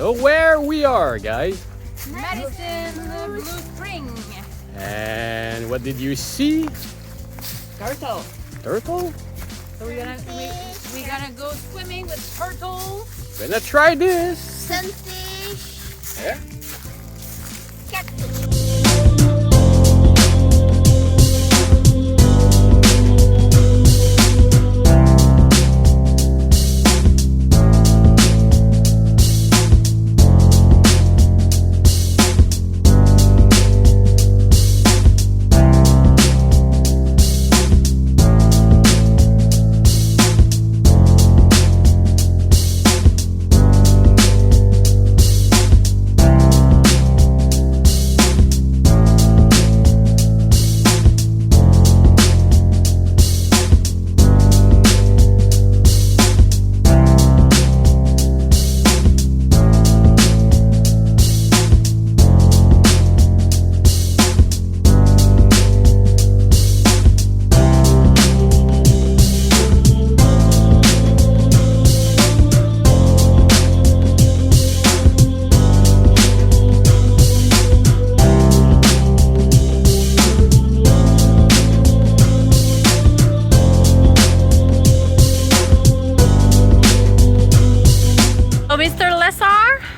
So where we are, guys? Madison Blue Spring. And what did you see? Turtle. Turtle? So we're gonna go swimming with turtle. Gonna try this. Sunfish. Yeah. Catfish.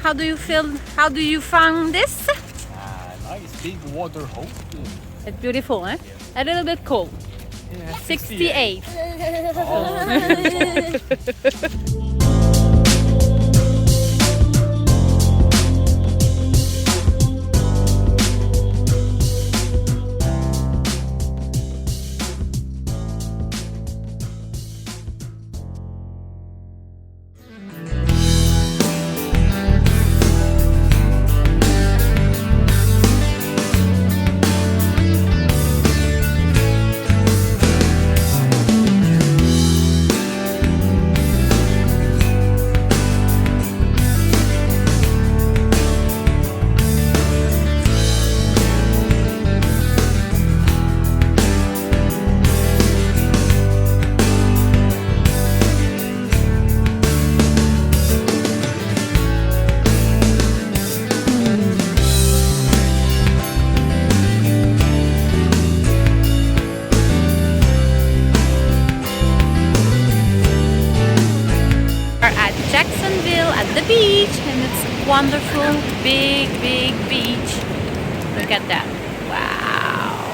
how do you feel? How do you find this? Nice big water hole. It's beautiful, eh? A little bit cold. Yeah, 68. At Jacksonville at the beach, and it's wonderful, big beach. Look at that. Wow.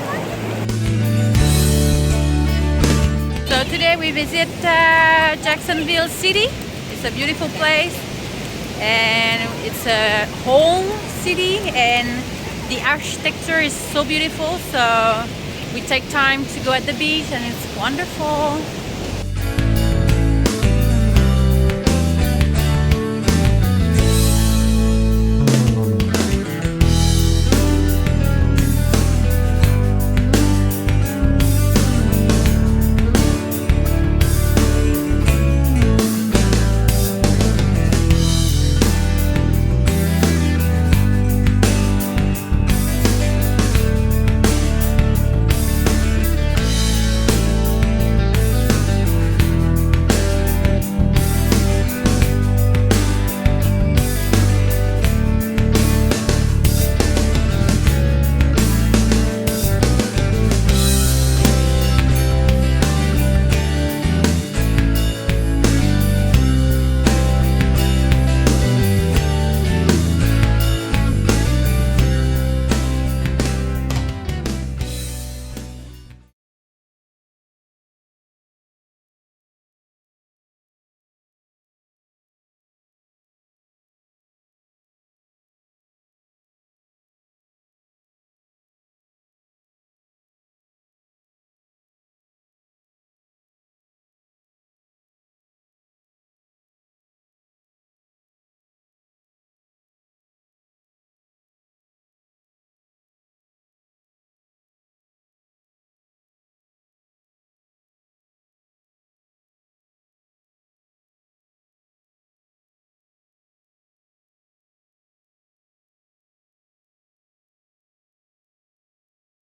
So today we visit Jacksonville City. It's a beautiful place, and it's a whole city, and the architecture is so beautiful. So we take time to go at the beach, and it's wonderful.